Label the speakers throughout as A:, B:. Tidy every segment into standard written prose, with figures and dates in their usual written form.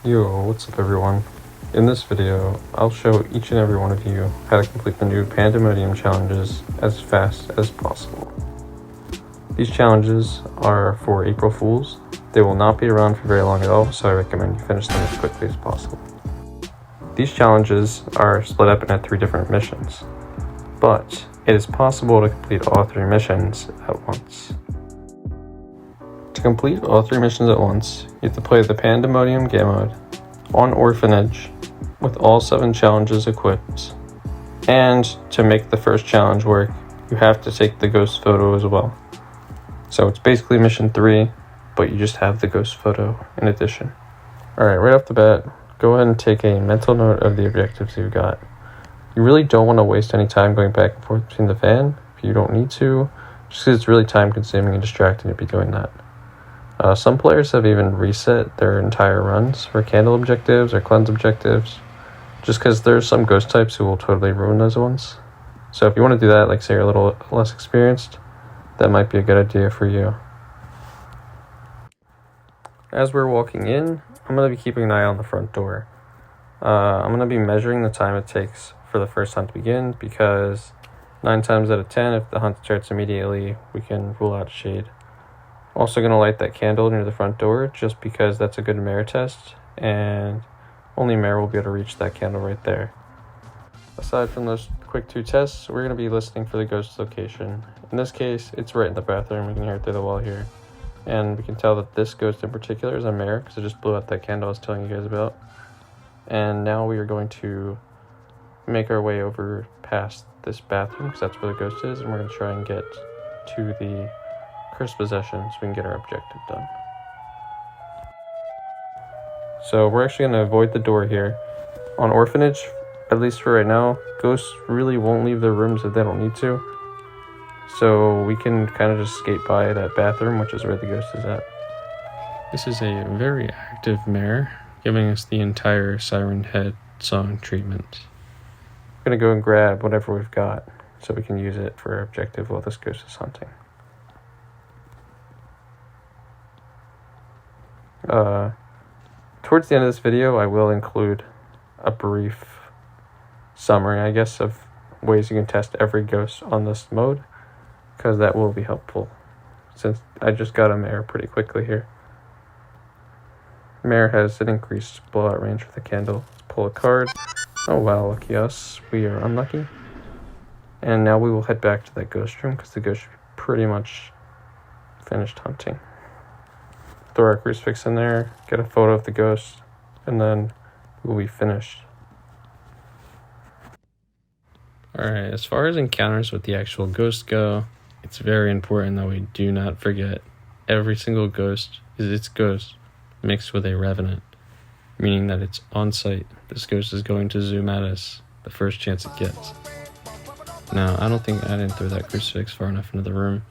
A: Yo, what's up everyone? In this video, I'll show each and every one of you how to complete the new Pandemonium challenges as fast as possible. These challenges are for April Fools. They will not be around for very long at all, so I recommend you finish them as quickly as possible. These challenges are split up into 3 different missions, but it is possible to complete all 3 missions at once. To complete all 3 missions at once, you have to play the Pandemonium game mode on Orphanage with all 7 challenges equipped. And to make the first challenge work, you have to take the ghost photo as well. So it's basically mission 3, but you just have the ghost photo in addition. Alright, right off the bat, go ahead and take a mental note of the objectives you've got. You really don't want to waste any time going back and forth between the van if you don't need to, just because it's really time consuming and distracting to be doing that. Some players have even reset their entire runs for candle objectives or cleanse objectives, just because there's some ghost types who will totally ruin those ones. So if you want to do that, like say you're a little less experienced, that might be a good idea for you. As we're walking in, I'm going to be keeping an eye on the front door. I'm going to be measuring the time it takes for the first hunt to begin, because 9 times out of 10, if the hunt starts immediately, we can rule out shade. Also going to light that candle near the front door, just because that's a good mirror test, and only mirror will be able to reach that candle right there. Aside from those quick 2 tests, we're going to be listening for the ghost location. In this case, it's right in the bathroom. We can hear it through the wall here. And we can tell that this ghost in particular is a mirror, because it just blew out that candle I was telling you guys about. And now we are going to make our way over past this bathroom, because that's where the ghost is, and we're going to try and get to the cursed possession so we can get our objective done. So we're actually going to avoid the door here. On Orphanage, at least for right now, ghosts really won't leave their rooms if they don't need to. So we can kind of just skate by that bathroom, which is where the ghost is at. This is a very active mirror, giving us the entire Siren Head song treatment. We're going to go and grab whatever we've got so we can use it for our objective while this ghost is hunting. Towards the end of this video, I will include a brief summary, I guess, of ways you can test every ghost on this mode, because that will be helpful, since I just got a mirror pretty quickly here. Mirror has an increased blowout range for the candle. Let's pull a card. Oh wow, lucky us. We are unlucky. And now we will head back to that ghost room, because the ghost should be pretty much finished hunting. Throw our crucifix in there, get a photo of the ghost, and then we'll be finished. Alright, as far as encounters with the actual ghost go, it's very important that we do not forget every single ghost is its ghost mixed with a revenant, meaning that it's on site. This ghost is going to zoom at us the first chance it gets. Now, I didn't throw that crucifix far enough into the room,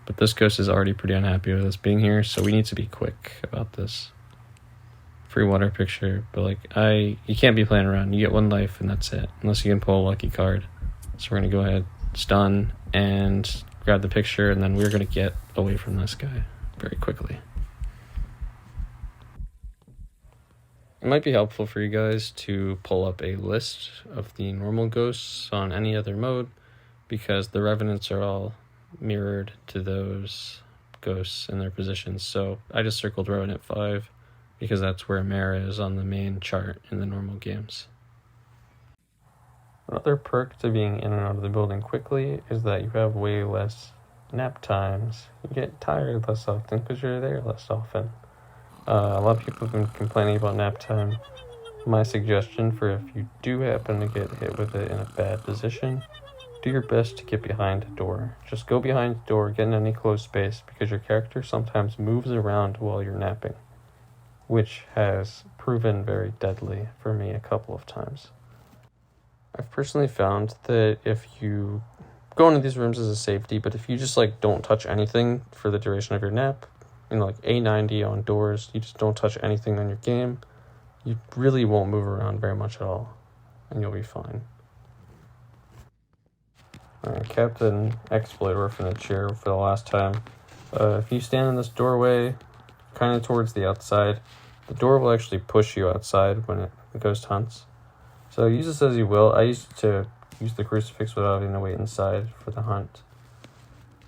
A: but this ghost is already pretty unhappy with us being here, so we need to be quick about this. Free water picture, but you can't be playing around. You get 1 life and that's it, unless you can pull a lucky card. So we're going to go ahead, stun, and grab the picture, and then we're going to get away from this guy very quickly. It might be helpful for you guys to pull up a list of the normal ghosts on any other mode, because the revenants are all mirrored to those ghosts in their positions. So I just circled Revenant 5 because that's where Mara is on the main chart in the normal games. Another perk to being in and out of the building quickly is that you have way less nap times. You get tired less often because you're there less often. A lot of people have been complaining about nap time. My suggestion for if you do happen to get hit with it in a bad position, do your best to get behind a door. Just go behind a door, get in any closed space, because your character sometimes moves around while you're napping, which has proven very deadly for me a couple of times. I've personally found that if you go into these rooms as a safety, but if you just don't touch anything for the duration of your nap, A90 on doors, you just don't touch anything on your game, you really won't move around very much at all, and you'll be fine. Alright, Captain Exploit Orphanage here for the last time. If you stand in this doorway, kind of towards the outside, the door will actually push you outside when the ghost hunts. So use this as you will. I used to use the crucifix without having to wait inside for the hunt.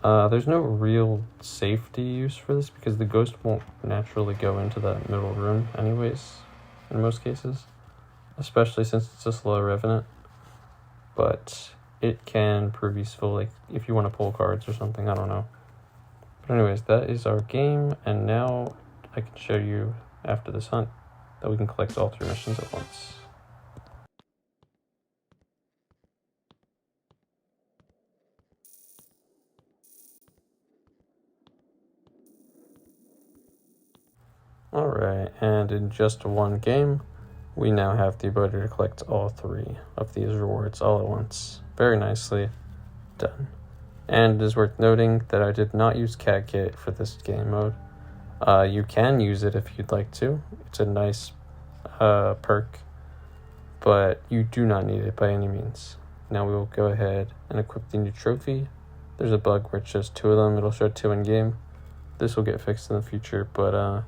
A: There's no real safety use for this because the ghost won't naturally go into that middle room anyways, in most cases, especially since it's a slow revenant. But it can prove useful, like if you want to pull cards or something, I don't know. But anyways, that is our game, and now I can show you after this hunt that we can collect all 3 missions at once. Alright, and in just one game, we now have the ability to collect all 3 of these rewards all at once. Very nicely done. And it is worth noting that I did not use Cat Kit for this game mode. You can use it if you'd like to. It's a nice perk, but you do not need it by any means. Now we will go ahead and equip the new trophy. There's a bug where it shows 2 of them. It'll show 2 in game. This will get fixed in the future, but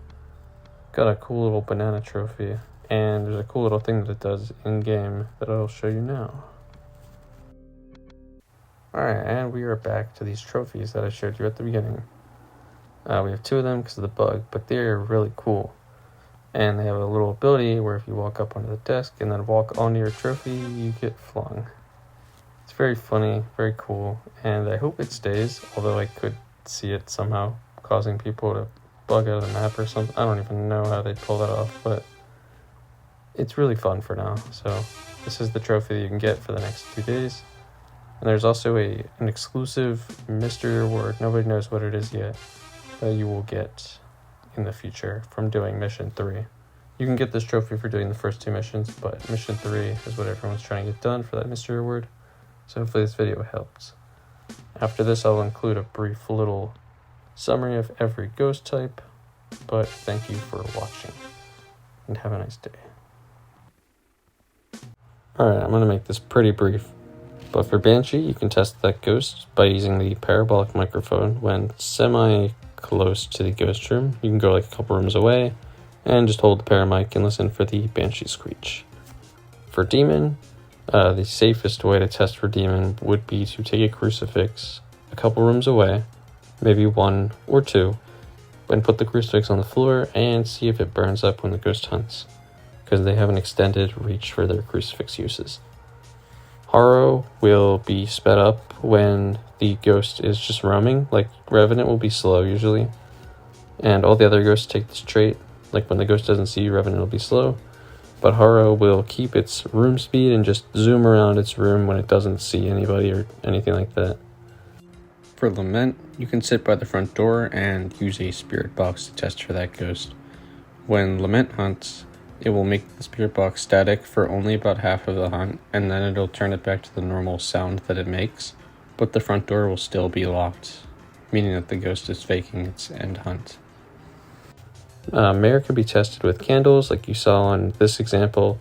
A: got a cool little banana trophy, and there's a cool little thing that it does in game that I'll show you now. Alright, and we are back to these trophies that I showed you at the beginning. We have 2 of them because of the bug, but they're really cool. And they have a little ability where if you walk up onto the desk and then walk onto your trophy, you get flung. It's very funny, very cool, and I hope it stays, although I could see it somehow causing people to bug out of the map or something. I don't even know how they'd pull that off, but it's really fun for now. So this is the trophy that you can get for the next 2 days. And there's also an exclusive mystery reward, nobody knows what it is yet, that you will get in the future from doing mission 3. You can get this trophy for doing the first 2 missions, but mission 3 is what everyone's trying to get done for that mystery reward. So hopefully this video helps. After this, I'll include a brief little summary of every ghost type, but thank you for watching, and have a nice day. Alright, I'm going to make this pretty brief, but for Banshee, you can test that ghost by using the parabolic microphone when semi-close to the ghost room. You can go like a couple rooms away, and just hold the paramic and listen for the Banshee screech. For Demon, the safest way to test for Demon would be to take a crucifix a couple rooms away, maybe 1 or 2, and put the crucifix on the floor and see if it burns up when the ghost hunts, because they have an extended reach for their crucifix uses. Horror will be sped up when the ghost is just roaming, like Revenant will be slow usually, and all the other ghosts take this trait, like when the ghost doesn't see you, Revenant will be slow, but Horror will keep its room speed and just zoom around its room when it doesn't see anybody or anything like that. For Lament, you can sit by the front door and use a spirit box to test for that ghost. When Lament hunts, it will make the spirit box static for only about half of the hunt, and then it'll turn it back to the normal sound that it makes, but the front door will still be locked, meaning that the ghost is faking its end hunt. BLAIR can be tested with candles, like you saw in this example.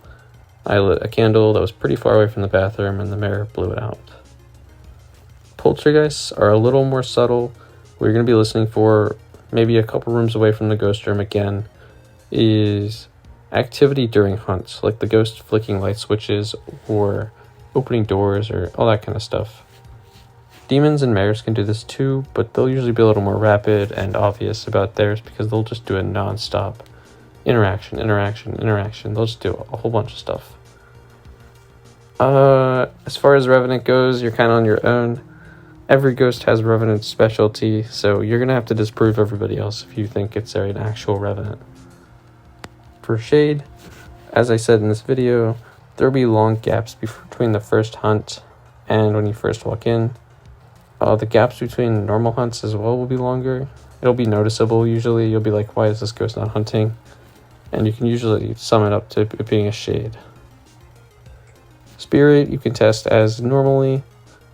A: I lit a candle that was pretty far away from the bathroom and the mirror blew it out. Poltergeists are a little more subtle. What you're going to be listening for, maybe a couple rooms away from the ghost room again, is activity during hunts, like the ghost flicking light switches or opening doors or all that kind of stuff. Demons and mares can do this too, but they'll usually be a little more rapid and obvious about theirs because they'll just do a non-stop interaction. They'll just do a whole bunch of stuff. As far as Revenant goes, you're kind of on your own. Every ghost has Revenant's specialty, so you're going to have to disprove everybody else if you think it's an actual Revenant. For Shade, as I said in this video, there will be long gaps between the first hunt and when you first walk in. The gaps between normal hunts as well will be longer. It'll be noticeable usually. You'll be like, why is this ghost not hunting? And you can usually sum it up to it being a Shade. Spirit, you can test as normally.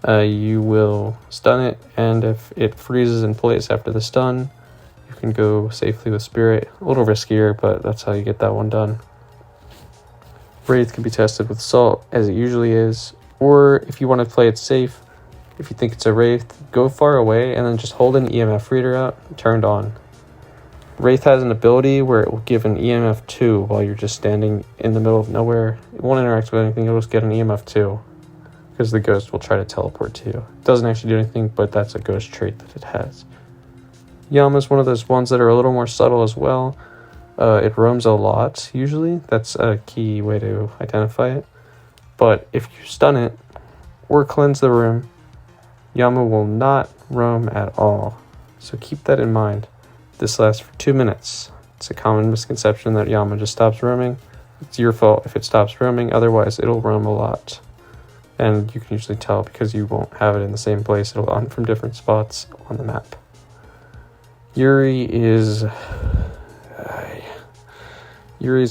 A: You will stun it, and if it freezes in place after the stun, you can go safely with Spirit. A little riskier, but that's how you get that one done. Wraith can be tested with Salt, as it usually is, or if you want to play it safe, if you think it's a Wraith, go far away and then just hold an EMF reader out turned on. Wraith has an ability where it will give an EMF 2 while you're just standing in the middle of nowhere. It won't interact with anything, it'll just get an EMF 2 because the ghost will try to teleport to you. It doesn't actually do anything, but that's a ghost trait that it has. Yama is one of those ones that are a little more subtle as well. It roams a lot, usually. That's a key way to identify it. But if you stun it or cleanse the room, Yama will not roam at all. So keep that in mind. This lasts for 2 minutes. It's a common misconception that Yama just stops roaming. It's your fault if it stops roaming, otherwise it'll roam a lot. And you can usually tell because you won't have it in the same place. It'll hunt from different spots on the map. Yuri is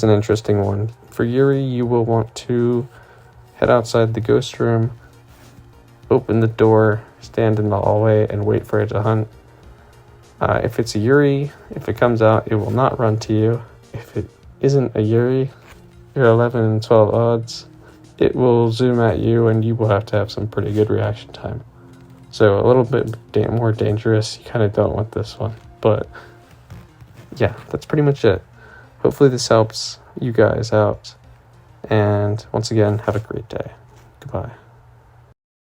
A: an interesting one. For Yuri, you will want to head outside the ghost room, open the door, stand in the hallway, and wait for it to hunt. If it's a Yuri, if it comes out, it will not run to you. If it isn't a Yuri, you're 11 and 12 odds, it will zoom at you and you will have to have some pretty good reaction time. So a little bit more dangerous. You kind of don't want this one. But yeah, that's pretty much it. Hopefully this helps you guys out. And once again, have a great day. Goodbye.